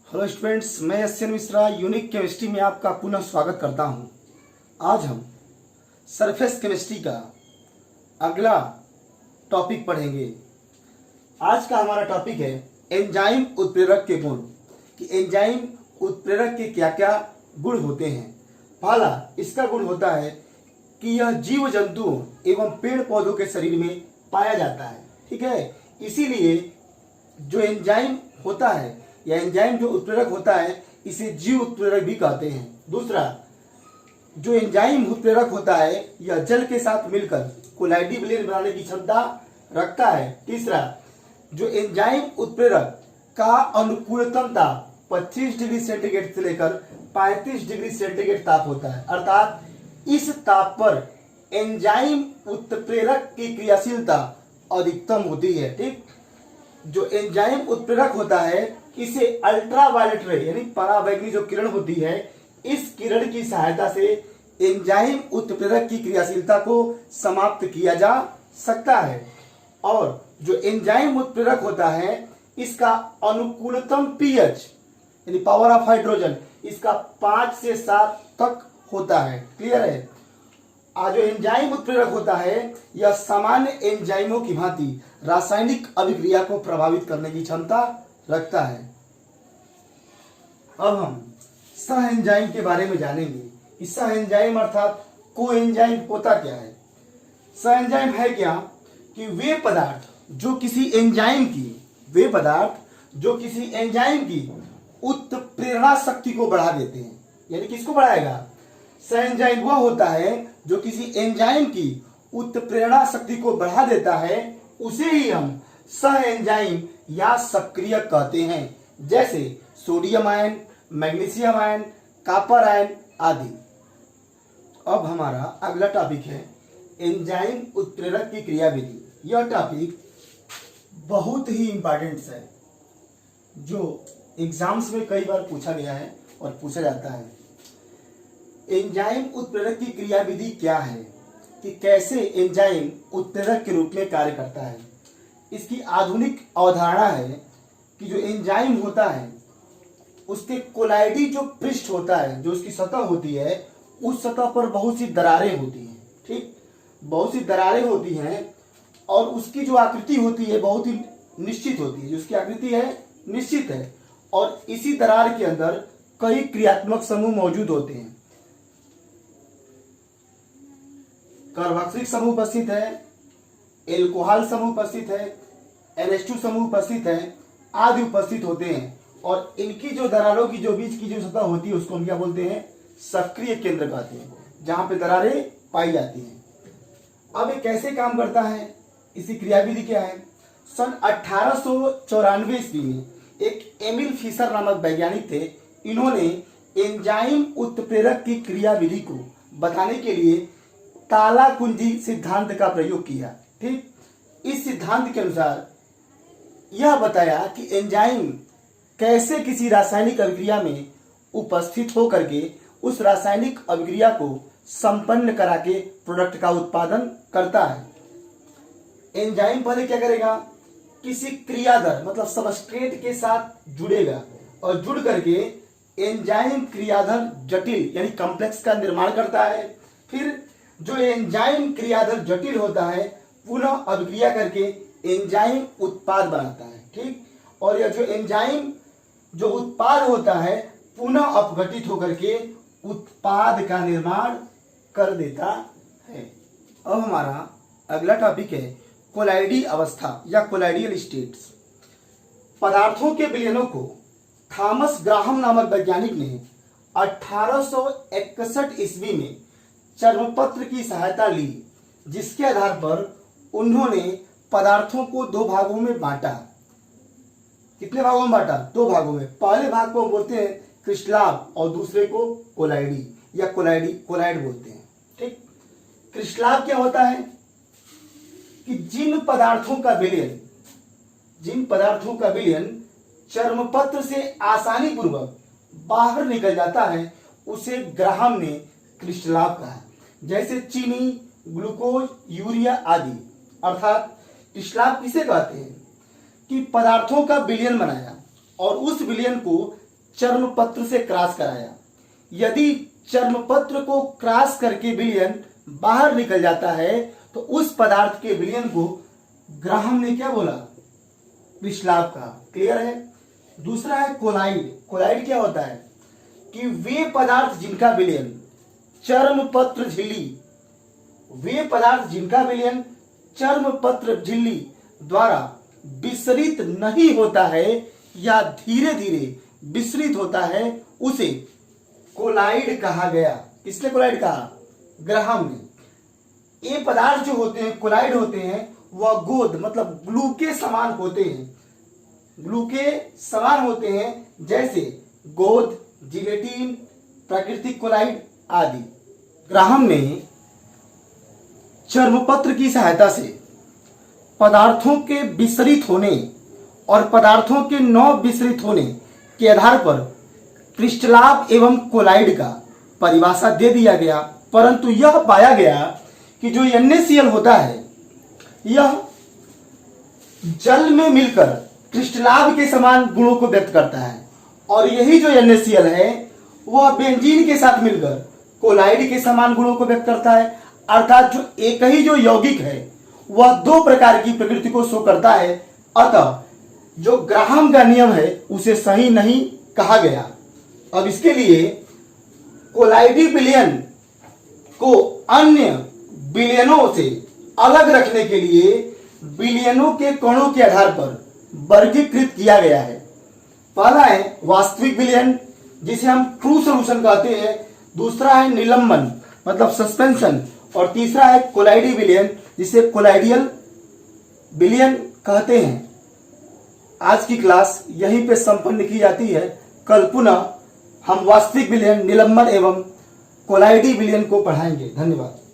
Hello students, मैं SN Mishra unique chemistry में आपका पुनः स्वागत करता हूं। आज हम सरफेस केमिस्ट्री का अगला टॉपिक पढ़ेंगे। आज का हमारा टॉपिक है एंजाइम उत्प्रेरक के गुण, कि एंजाइम उत्प्रेरक के क्या क्या गुण होते हैं। पहला इसका गुण होता है कि यह जीव जंतुओं एवं पेड़ पौधों के शरीर में पाया जाता है। ठीक है, इसीलिए जो एंजाइम होता है या एंजाइम जो उत्प्रेरक होता है इसे जीव उत्प्रेरक भी कहते हैं। दूसरा, जो एंजाइम उत्प्रेरक होता है यह जल के साथ मिलकर कोलाइडी विलयन बनाने की क्षमता रखता है। तीसरा, जो एंजाइम उत्प्रेरक का अनुकूलतम ताप 25 डिग्री सेंटीग्रेड से लेकर 35 डिग्री सेंटीग्रेड ताप होता है, अर्थात इस ताप पर एंजाइम उत्प्रेरक की क्रियाशीलता अधिकतम होती है। ठीक, जो एंजाइम उत्प्रेरक होता है इसे अल्ट्रावायलेट रे यानी पराबैंगनी जो किरण होती है, इस किरण की सहायता से एंजाइम उत्प्रेरक की क्रियाशीलता को समाप्त किया जा सकता है। और जो एंजाइम उत्प्रेरक होता है इसका अनुकूलतम पीएच यानी पावर ऑफ हाइड्रोजन इसका 5 से 7 तक होता है। क्लियर है। आज जो एंजाइम उत्प्रेरक होता है यह सामान्य एंजाइमों की भांति रासायनिक अभिक्रिया को प्रभावित करने की क्षमता रखता है। अब हम सह एंजाइम के बारे में जानेंगे। इस सह एंजाइम अर्थात को एंजाइम होता क्या है। सह एंजाइम है क्या कि वे पदार्थ जो किसी एंजाइम की उत्प्रेरणा शक्ति को बढ़ा देते हैं। यानी किसको बढ़ाएगा? सह एंजाइम वह होता है जो किसी एंजाइम की उत्प्रेरणा शक्ति को बढ़ा देता है, उसे ही हम सह एंजाइम या सक्रियक कहते हैं, जैसे sodium ion, magnesium ion, copper ion आदि। अब हमारा अगला टॉपिक है एंजाइम उत्प्रेरक की क्रियाविधि। यह टॉपिक बहुत ही इंपॉर्टेंट है, जो एग्जाम्स में कई बार पूछा गया है और पूछा जाता है। एंजाइम उत्प्रेरक की क्रियाविधि क्या है, कि कैसे एंजाइम उत्प्रेरक के रूप में कार्य करता है। इसकी आधुनिक अवधारणा है कि जो एंजाइम होता है उसके कोलाइडी जो पृष्ठ होता है, जो उसकी सतह होती है, उस सतह पर बहुत सी दरारें होती हैं। ठीक, बहुत सी दरारें होती हैं और उसकी जो आकृति होती है बहुत ही निश्चित होती है। जो उसकी आकृति है निश्चित है और इसी दरार के अंदर कई क्रियात्मक समूह मौजूद होते हैं। कार्बोक्सिलिक समूह उपस्थित है, एल्कोहल समूह उपस्थित है, NH2 समूह उपस्थित है आदि उपस्थित होते हैं। और इनकी जो दरारों की जो बीच की जो सतह होती है उसको हम क्या बोलते हैं? सक्रिय केंद्र कहते हैं, जहां पे दरारें पाई जाती हैं। अब ये कैसे काम करता है, इसकी क्रियाविधि क्या है? सन 1894 ईस्वी में एक एमिल फिशर नामक वैज्ञानिक थे। इन्होंने एंजाइम उत्प्रेरक की क्रियाविधि को बताने के लिए ताला कुंजी सिद्धांत का प्रयोग किया। ठीक, इस सिद्धांत के अनुसार यह बताया कि एंजाइम कैसे किसी रासायनिक अभिक्रिया में उपस्थित होकर के उस रासायनिक अभिक्रिया को संपन्न करा के प्रोडक्ट का उत्पादन करता है। एंजाइम पहले क्या करेगा? किसी क्रियाधर मतलब सबस्ट्रेट के साथ जुड़ेगा और जुड़ करके एंजाइम क्रियाधर जटिल यानी कॉम्प्लेक्स का निर्माण करता है। फिर जो एंजाइम क्रियाधर जटिल होता है पुनः अभिक्रिया करके एंजाइम उत्पाद बनाता है। ठीक, और यह जो एंजाइम जो उत्पाद होता है पुनः अपघटित होकर के उत्पाद का निर्माण कर देता है। अब हमारा अगला टॉपिक है कोलाइडी अवस्था या कोलाइडियल स्टेट्स। पदार्थों के विलयनों को थॉमस ग्राहम नामक वैज्ञानिक ने 1861 ईस्वी में चर्मपत्र की सहायता ली, जिसके आधार पर उन्होंने पदार्थों को 2 भागों में बांटा। कितने भागों में बांटा? 2 भागों में। पहले भाग को बोलते हैं क्रिस्टलाव और दूसरे को कोलाइडी या कोलाइड बोलते हैं। ठीक, क्रिस्टलाव क्या होता है कि जिन पदार्थों का विलयन चर्मपत्र से आसानी पूर्वक बाहर निकल जाता है उसे ग्राहम ने क्रिस्टलाव कहा, जैसे चीनी, ग्लूकोज, यूरिया आदि। अर्थात क्रिस्टलाव किसे कहते हैं? कि पदार्थों का विलयन बनाया और उस विलयन को चर्मपत्र से क्रॉस कराया। यदि चर्मपत्र को क्रॉस करके विलयन बाहर निकल जाता है तो उस पदार्थ के विलयन को ग्राहम ने क्या बोला? क्रिस्टलाव का। क्लियर है? दूसरा है कोलाइड। कोलाइड क्या होता है कि वे पदार्थ जिनका विलयन चर्मपत्र झिल्ली, वे पदार्थ जिनका विलयन चर्मपत्र झिल्ली द्वारा विसरित नहीं होता है या धीरे धीरे विसरित होता है, उसे कोलाइड कहा गया। किसने कोलाइड कहा? ग्राहम ने। ये पदार्थ जो होते हैं कोलाइड होते हैं, वह गोद मतलब ग्लू के समान होते हैं, ग्लू के समान होते हैं, जैसे गोद, जिलेटिन, प्राकृतिक कोलाइड आदि। ग्राहम ने चर्मपत्र की सहायता से पदार्थों के विसरित होने और पदार्थों के न विसरित होने के आधार पर क्रिस्टलाव एवं कोलाइड का परिभाषा दे दिया गया, परंतु यह पाया गया कि जो NaCl होता है यह जल में मिलकर क्रिस्टलाव के समान गुणों को व्यक्त करता है, और यही जो NaCl है वह बेंजीन के साथ मिलकर कोलाइड के समान गुणों को व्यक्त करता है। अर्थात जो एक ही जो यौगिक है वह दो प्रकार की प्रकृति को शो करता है, अतः जो ग्राहम का नियम है उसे सही नहीं कहा गया। अब इसके लिए कोलाइडी विलयन को अन्य विलयनों से अलग रखने के लिए विलयनों के कणों के आधार पर वर्गीकृत किया गया है। पहला है वास्तविक विलयन, जिसे हम ट्रू सॉल्यूशन कहते हैं। दूसरा है निलंबन मतलब सस्पेंशन, और तीसरा है कोलाइडी विलयन, जिसे कोलाइडियल विलयन कहते हैं। आज की क्लास यहीं पे संपन्न की जाती है। कल पुनः हम वास्तविक विलयन, निलंबन एवं कोलाइडी विलयन को पढ़ाएंगे। धन्यवाद।